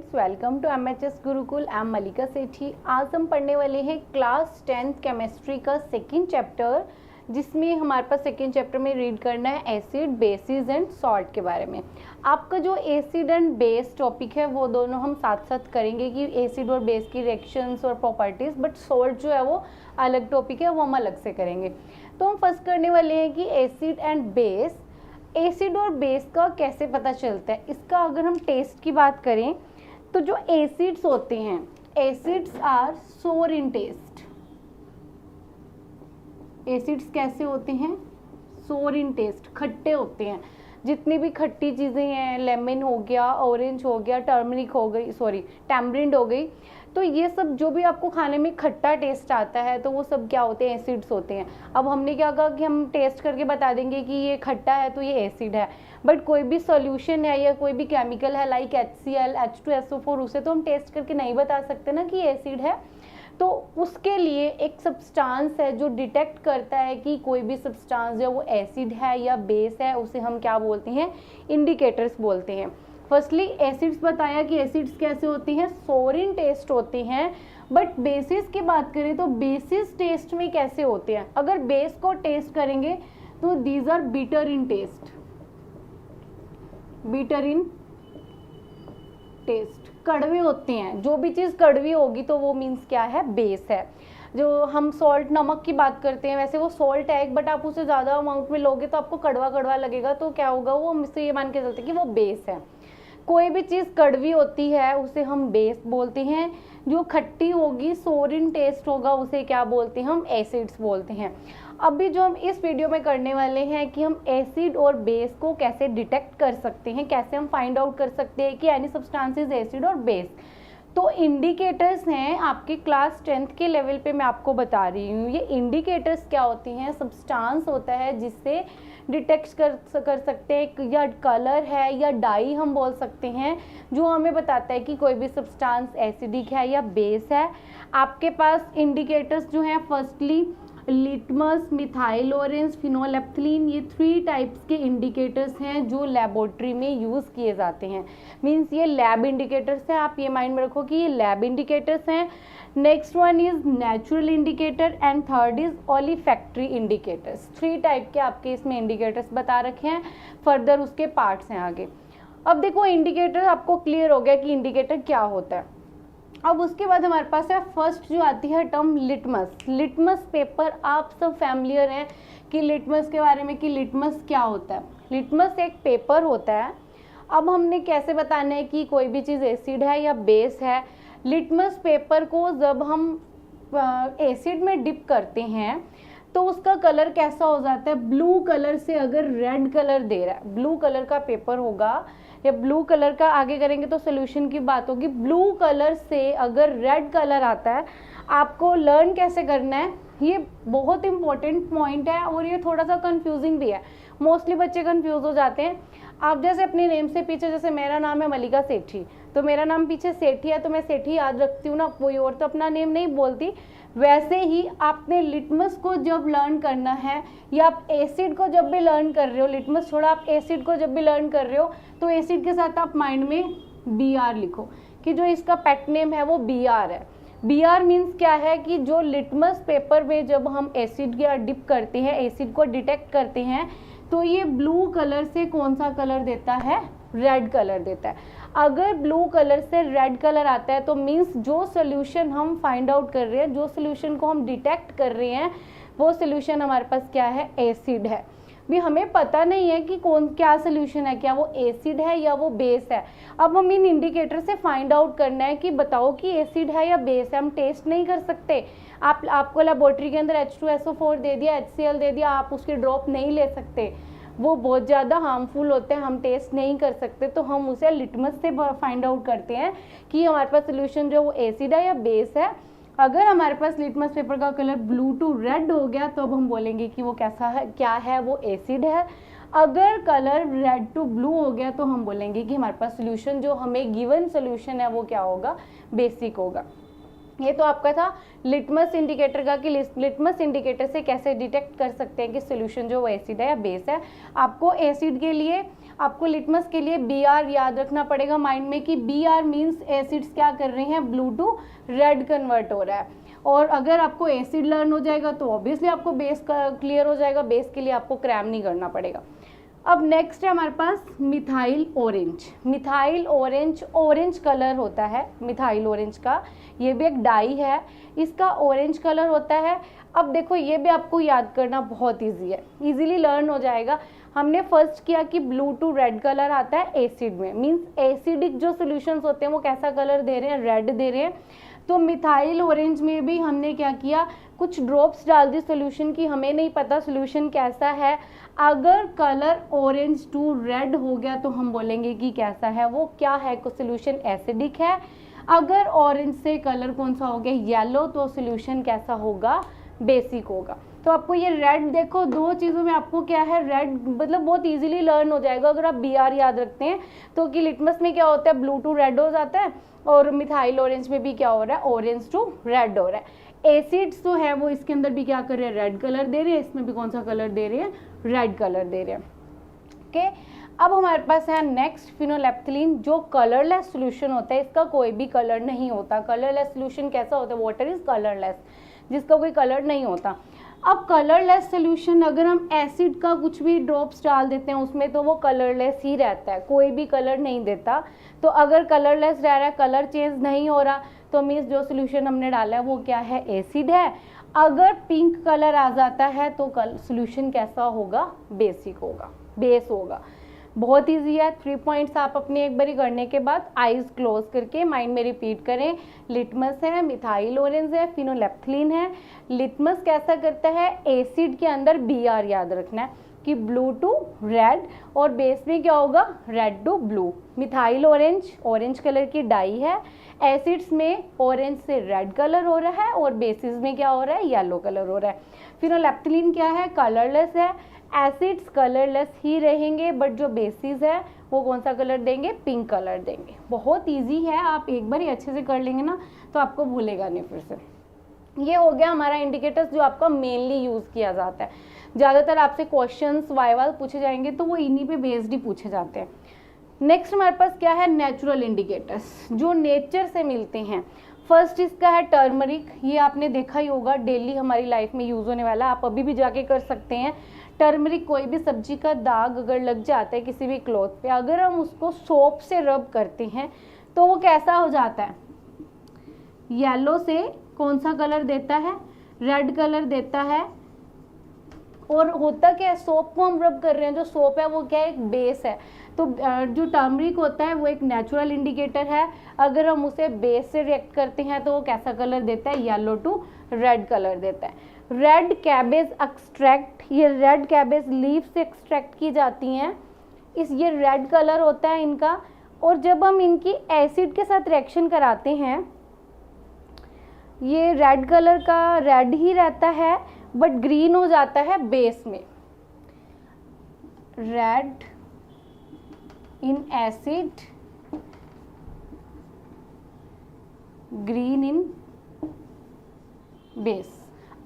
Students, welcome to MHS Gurukul. I am Mallika Sethi. आज हम पढ़ने वाले हैं क्लास 10th केमिस्ट्री का सेकंड चैप्टर, जिसमें हमारे पास सेकंड चैप्टर में रीड करना है एसिड, बेसिस एंड सॉल्ट के बारे में। आपका जो एसिड एंड बेस टॉपिक है वो दोनों हम साथ साथ करेंगे कि एसिड और बेस की रिएक्शंस और प्रॉपर्टीज, बट सॉल्ट जो है वो अलग टॉपिक है, वो हम अलग से करेंगे। तो हम फर्स्ट करने वाले हैं कि एसिड एंड बेस। एसिड और बेस का कैसे पता चलता है, इसका अगर हम टेस्ट की बात करें तो जो एसिड्स होते हैं, एसिड्स आर सोर इन टेस्ट। एसिड्स कैसे होते हैं? सोर इन टेस्ट, खट्टे होते हैं। जितनी भी खट्टी चीज़ें हैं, लेमन हो गया, ऑरेंज हो गया, टर्मरिक हो गई, टैमरिंड हो गई, तो ये सब जो भी आपको खाने में खट्टा टेस्ट आता है तो वो सब क्या होते हैं? एसिड्स होते हैं। अब हमने क्या कहा कि हम टेस्ट करके बता देंगे कि ये खट्टा है तो ये एसिड है, बट कोई भी सॉल्यूशन है या कोई भी केमिकल है लाइक HCl, H2SO4, उसे तो हम टेस्ट करके नहीं बता सकते ना कि एसिड है। तो उसके लिए एक सब्सटेंस है जो डिटेक्ट करता है कि कोई भी सब्सटेंस जो वो एसिड है या बेस है, उसे हम क्या बोलते हैं? इंडिकेटर्स बोलते हैं। फर्स्टली एसिड्स बताया कि एसिड्स कैसे होती हैं? सोर इन टेस्ट होती हैं। बट बेसिस की बात करें तो बेसिस टेस्ट में कैसे होते हैं? अगर बेस को टेस्ट करेंगे तो these are bitter in taste. Bitter in taste, कड़वे होते हैं। जो भी चीज़ कड़वी होगी तो वो मीन्स क्या है? बेस है। जो हम सॉल्ट, नमक की बात करते हैं, वैसे वो सॉल्ट है, बट आप उसे ज़्यादा अमाउंट में लोगे तो आपको कड़वा कड़वा लगेगा, तो क्या होगा? वो हमसे ये मान के चलते हैं कि वो बेस है। कोई भी चीज़ कड़वी होती है उसे हम बेस बोलते हैं। जो खट्टी होगी, सोर इन टेस्ट होगा, उसे क्या बोलते हैं? हम एसिड्स बोलते हैं। अभी जो हम इस वीडियो में करने वाले हैं कि हम एसिड और बेस को कैसे डिटेक्ट कर सकते हैं, कैसे हम फाइंड आउट कर सकते हैं कि एनी सब्सटेंस इज एसिड और बेस। तो इंडिकेटर्स हैं आपके क्लास 10th के लेवल पे, मैं आपको बता रही हूँ। ये इंडिकेटर्स क्या होती हैं? सब्सटेंस होता है जिससे डिटेक्ट कर सकते हैं, या कलर है या डाई हम बोल सकते हैं, जो हमें बताता है कि कोई भी सब्सटेंस एसिडिक है या बेस है। आपके पास इंडिकेटर्स जो हैं, फर्स्टली लिटमस, मिथाइल ऑरेंज, फिनोलेप्थलीन, ये 3 टाइप्स के इंडिकेटर्स हैं जो लेबोरेटरी में यूज़ किए जाते हैं। मींस ये लैब इंडिकेटर्स हैं, आप ये माइंड में रखो कि ये लैब इंडिकेटर्स हैं। Next one is natural indicator and third is olfactory indicators. 3 type के आपके इसमें इंडिकेटर्स बता रखे हैं, फर्दर उसके पार्ट्स हैं आगे। अब देखो, इंडिकेटर आपको क्लियर हो गया कि इंडिकेटर क्या होता है। अब उसके बाद हमारे पास है फर्स्ट जो आती है टर्म लिटमस। लिटमस पेपर, आप सब फैमिलियर हैं कि लिटमस के बारे में कि लिटमस क्या होता है। लिटमस एक पेपर होता है। अब हमने कैसे बताना है कि कोई भी चीज़ एसिड है या बेस है? लिटमस पेपर को जब हम एसिड में डिप करते हैं तो उसका कलर कैसा हो जाता है? ब्लू कलर से अगर रेड कलर दे रहा है, ब्लू कलर का पेपर होगा या ब्लू कलर का, आगे करेंगे तो सोल्यूशन की बात होगी, ब्लू कलर से अगर रेड कलर आता है, आपको लर्न कैसे करना है? ये बहुत इंपॉर्टेंट पॉइंट है और ये थोड़ा सा कंफ्यूजिंग भी है। मोस्टली बच्चे कंफ्यूज हो जाते हैं। आप जैसे अपने नेम से पीछे, जैसे मेरा नाम है मलिका सेठी, तो मेरा नाम पीछे सेठी है तो मैं सेठी याद रखती हूँ ना, कोई और तो अपना नेम नहीं बोलती। वैसे ही आपने लिटमस को जब लर्न करना है, या आप एसिड को जब भी लर्न कर रहे हो, लिटमस छोड़ा, आप एसिड को जब भी लर्न कर रहे हो तो एसिड के साथ आप माइंड में BR लिखो कि जो इसका पेट नेम है वो BR है। BR मीन्स क्या है कि जो लिटमस पेपर में जब हम एसिड या डिप करते हैं, एसिड को डिटेक्ट करते हैं, तो ये ब्लू कलर से कौन सा कलर देता है? रेड कलर देता है। अगर ब्लू कलर से रेड कलर आता है तो मीन्स जो सोल्यूशन हम फाइंड आउट कर रहे हैं, जो सोल्यूशन को हम डिटेक्ट कर रहे हैं, वो सोल्यूशन हमारे पास क्या है? एसिड है। भी हमें पता नहीं है कि कौन क्या सोल्यूशन है, क्या वो एसिड है या वो बेस है। अब हम इन इंडिकेटर से फाइंड आउट करना है कि बताओ कि एसिड है या बेस है। हम टेस्ट नहीं कर सकते। आपको लेबोरेटरी के अंदर H2SO4 दे दिया, HCl दे दिया, आप उसके ड्रॉप नहीं ले सकते, वो बहुत ज़्यादा हार्मफुल होते हैं, हम टेस्ट नहीं कर सकते। तो हम उसे लिटमस से फाइंड आउट करते हैं कि हमारे पास सोल्यूशन जो वो एसिड है या बेस है। अगर हमारे पास लिटमस पेपर का कलर ब्लू टू रेड हो गया तो अब हम बोलेंगे कि वो कैसा है, क्या है? वो एसिड है। अगर कलर रेड टू ब्लू हो गया तो हम बोलेंगे कि हमारे पास सोल्यूशन जो हमें गिवन सोल्यूशन है वो क्या होगा? बेसिक होगा। ये तो आपका था लिटमस इंडिकेटर का कि लिटमस इंडिकेटर से कैसे डिटेक्ट कर सकते हैं कि सोल्यूशन जो वो एसिड है या बेस है। आपको एसिड के लिए आपको लिटमस के लिए Br याद रखना पड़ेगा माइंड में कि Br मीन्स एसिड्स क्या कर रहे हैं, ब्लू टू रेड कन्वर्ट हो रहा है। और अगर आपको एसिड लर्न हो जाएगा तो ऑब्वियसली आपको बेस क्लियर हो जाएगा, बेस के लिए आपको क्रैम नहीं करना पड़ेगा। अब नेक्स्ट है हमारे पास methyl orange. Methyl orange, orange colour होता है मिथाइल ऑरेंज का, ये भी एक डाई है, इसका ऑरेंज कलर होता है। अब देखो ये भी आपको याद करना बहुत इजी है, इजीली लर्न हो जाएगा। हमने फर्स्ट किया कि ब्लू टू रेड कलर आता है एसिड में, मींस एसिडिक जो सॉल्यूशंस होते हैं वो कैसा कलर दे रहे हैं, रेड दे रहे हैं। तो मिथाइल ऑरेंज में भी हमने क्या किया, कुछ ड्रॉप्स डाल दी सॉल्यूशन की, हमें नहीं पता सॉल्यूशन कैसा है। अगर कलर ऑरेंज टू रेड हो गया तो हम बोलेंगे कि कैसा है, वो क्या है, को सॉल्यूशन एसिडिक है। अगर ऑरेंज से कलर कौन सा हो गया, येलो, तो सॉल्यूशन कैसा होगा, बेसिक होगा। तो आपको ये रेड देखो, दो चीज़ों में आपको क्या है, रेड मतलब बहुत इजीली लर्न हो जाएगा अगर आप Br याद रखते हैं तो, कि लिटमस में क्या होता है, ब्लू टू रेड हो जाता है, और मिथाइल ऑरेंज में भी क्या हो रहा है, ऑरेंज टू रेड हो रहा है। एसिड्स जो है वो इसके अंदर भी क्या कर रहे हैं, रेड कलर दे रहे हैं, इसमें भी कौन सा कलर दे रहे हैं, रेड कलर दे रहे हैं। ओके, अब हमारे पास है नेक्स्ट फिनोलेप्थिलीन, जो कलरलेस सॉल्यूशन होता है, इसका कोई भी कलर नहीं होता। कलरलेस सॉल्यूशन कैसा होता है, वाटर इज कलरलेस, जिसका कोई कलर नहीं होता। अब कलरलेस सॉल्यूशन अगर हम एसिड का कुछ भी ड्रॉप्स डाल देते हैं उसमें तो वो कलरलेस ही रहता है, कोई भी कलर नहीं देता। तो अगर कलरलेस रह रहा है, कलर चेंज नहीं हो रहा, तो मीन्स जो सॉल्यूशन हमने डाला है वो क्या है, एसिड है। अगर पिंक कलर आ जाता है तो सॉल्यूशन कैसा होगा, बेसिक होगा, बेस होगा। बहुत इजी है। 3 पॉइंट्स आप अपने एक बारी करने के बाद आईज क्लोज करके माइंड में रिपीट करें। लिटमस है, मिथाइल ऑरेंज है, फिनोलेप्थिलीन है। लिटमस कैसा करता है, एसिड के अंदर Br याद रखना है कि ब्लू टू रेड, और बेस में क्या होगा, red to blue. Methyl orange, orange colour की डाई है, एसिड्स में ऑरेंज से रेड कलर हो रहा है और बेसिस में क्या हो रहा है, येलो कलर हो रहा है। फिनोलेप्थिलीन क्या है, कलरलेस है। एसिड्स कलरलेस ही रहेंगे, बट जो बेसिस है वो कौन सा कलर देंगे, पिंक कलर देंगे। बहुत इजी है, आप एक बार ही अच्छे से कर लेंगे ना तो आपको भूलेगा नहीं फिर से। ये हो गया हमारा इंडिकेटर्स जो आपका मेनली यूज किया जाता है। ज़्यादातर आपसे क्वेश्चंस वाइवा पूछे जाएंगे तो वो इन्हीं पे बेस्ड ही पूछे जाते हैं। नेक्स्ट हमारे पास क्या है, नेचुरल इंडिकेटर्स जो नेचर से मिलते हैं। फर्स्ट इसका है टर्मरिक, ये आपने देखा ही होगा, डेली हमारी लाइफ में यूज होने वाला, आप अभी भी जाके कर सकते हैं। टर्मरिक, कोई भी सब्जी का दाग अगर लग जाता है किसी भी क्लॉथ पे, अगर हम उसको सोप से रब करते हैं तो वो कैसा हो जाता है, येलो से कौन सा कलर देता है, रेड कलर देता है। और होता क्या है, सोप को हम रब कर रहे हैं, जो सोप है वो क्या है, एक बेस है। तो जो टर्मरिक होता है वो एक नेचुरल इंडिकेटर है। अगर हम उसे बेस से रिएक्ट करते हैं तो वो कैसा कलर देता है, येलो टू रेड कलर देता है। रेड कैबेज एक्सट्रैक्ट, ये रेड कैबेज लीफ से एक्सट्रैक्ट की जाती हैं, ये रेड कलर होता है इनका। और जब हम इनकी एसिड के साथ रिएक्शन कराते हैं, ये रेड कलर का रेड ही रहता है बट ग्रीन हो जाता है बेस में। Red in acid, green in base.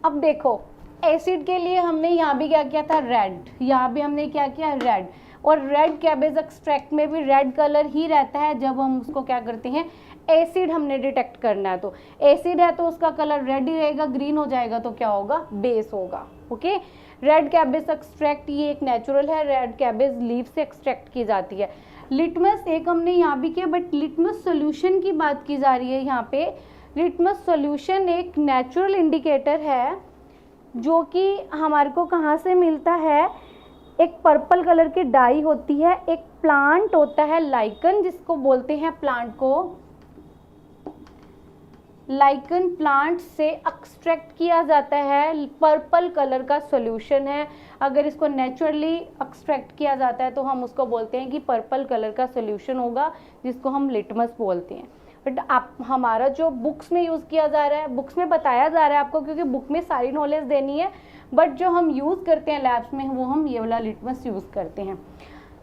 अब देखो एसिड के लिए हमने यहाँ भी क्या किया था, रेड, यहाँ भी हमने क्या किया, रेड। और रेड कैबेज एक्सट्रैक्ट में भी रेड कलर ही रहता है जब हम उसको क्या करते हैं, एसिड हमने डिटेक्ट करना है। तो एसिड है तो उसका कलर रेड ही रहेगा, ग्रीन हो जाएगा तो क्या होगा, बेस होगा। ओके, रेड कैबेज एक्सट्रैक्ट ये एक नेचुरल है, रेड कैबेज लीफ से एक्सट्रैक्ट की जाती है। लिटमस एक हमने यहाँ भी किया, बट लिटमस सोल्यूशन की बात की जा रही है यहाँ पे। लिटमस सोल्यूशन एक नेचुरल इंडिकेटर है जो कि हमारे को कहाँ से मिलता है, एक पर्पल कलर की डाई होती है, एक प्लांट होता है लाइकन, जिसको बोलते हैं प्लांट को, लाइकन प्लांट से एक्सट्रैक्ट किया जाता है, पर्पल कलर का सॉल्यूशन है। अगर इसको नेचुरली एक्सट्रैक्ट किया जाता है तो हम उसको बोलते हैं कि पर्पल कलर का सॉल्यूशन होगा, जिसको हम लिटमस बोलते हैं। बट आप हमारा जो बुक्स में यूज़ किया जा रहा है, बुक्स में बताया जा रहा है आपको, क्योंकि बुक में सारी नॉलेज देनी है, बट जो हम यूज़ करते हैं लैब्स में वो हम ये वाला लिटमस यूज़ करते हैं।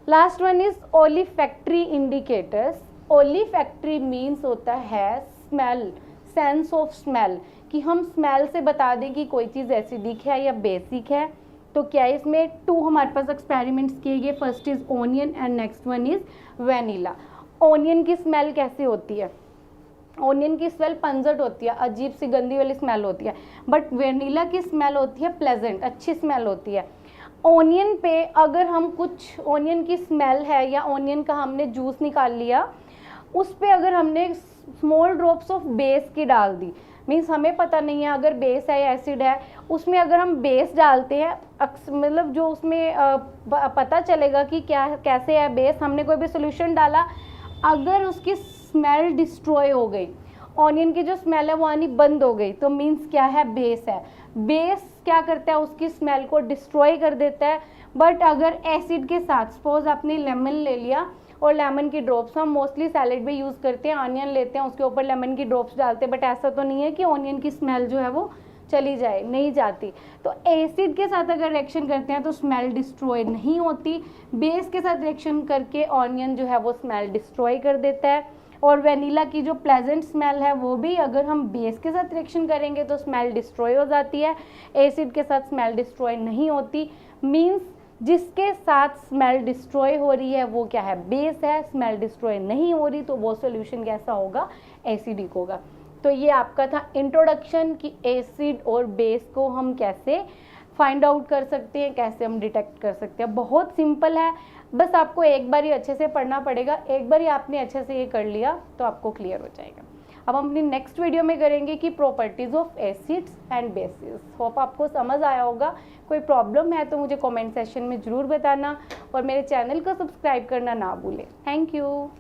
Last one is olfactory indicators. Olfactory means होता है स्मेल, सेंस ऑफ स्मेल, कि हम स्मेल से बता दें कि कोई चीज़ एसिडिक है या बेसिक है। तो क्या है इसमें 2 हमारे पास एक्सपेरिमेंट्स किए गए, first is onion and next one is vanilla. Onion की स्मेल कैसी होती है? ऑनियन की स्मेल पंजट होती है, अजीब सी गंदी वाली स्मेल होती है, बट वेनिला की स्मेल होती है प्लेजेंट, अच्छी स्मेल होती है। ऑनियन पे अगर हम कुछ ऑनियन की स्मेल है या ऑनियन का हमने जूस निकाल लिया, उस पे अगर हमने स्मॉल ड्रॉप्स ऑफ बेस की डाल दी, मीन्स हमें पता नहीं है अगर बेस है या एसिड है, उसमें अगर हम बेस डालते हैं मतलब जो उसमें पता चलेगा कि क्या कैसे है बेस, हमने कोई भी सोल्यूशन डाला, अगर उसकी स्मेल डिस्ट्रॉय हो गई, ऑनियन की जो स्मेल है वो आनी बंद हो गई, तो मीन्स क्या है? बेस है। बेस क्या करता है? उसकी स्मेल को डिस्ट्रॉय कर देता है। बट अगर एसिड के साथ, सपोज आपने लेमन ले लिया और लेमन की ड्रॉप्स, हम मोस्टली सैलेड में यूज़ करते हैं, ऑनियन लेते हैं उसके ऊपर लेमन की ड्रॉप्स डालते हैं, बट ऐसा तो नहीं है कि ऑनियन की स्मेल जो है वो चली जाए, नहीं जाती। तो एसिड के साथ अगर रिएक्शन करते हैं तो स्मेल डिस्ट्रॉय नहीं होती, बेस के साथ रिएक्शन करके ऑनियन जो है वो स्मेल डिस्ट्रॉय कर देता है। और वेनिला की जो प्लेजेंट स्मेल है वो भी अगर हम बेस के साथ रिएक्शन करेंगे तो स्मेल डिस्ट्रॉय हो जाती है, एसिड के साथ स्मेल डिस्ट्रॉय नहीं होती। मीन्स जिसके साथ स्मेल डिस्ट्रॉय हो रही है वो क्या है? बेस है, स्मेल डिस्ट्रॉय नहीं हो रही तो वो सॉल्यूशन कैसा होगा? एसिडिक होगा। तो ये आपका था इंट्रोडक्शन कि एसिड और बेस को हम कैसे फाइंड आउट कर सकते हैं, कैसे हम डिटेक्ट कर सकते हैं। बहुत सिंपल है, बस आपको एक बार ही अच्छे से पढ़ना पड़ेगा, एक बार ही आपने अच्छे से ये कर लिया तो आपको क्लियर हो जाएगा। अब हम अपनी नेक्स्ट वीडियो में करेंगे कि properties of acids and bases. Hope आपको समझ आया होगा। कोई प्रॉब्लम है तो मुझे कमेंट सेक्शन में ज़रूर बताना और मेरे चैनल को सब्सक्राइब करना ना भूलें। Thank you.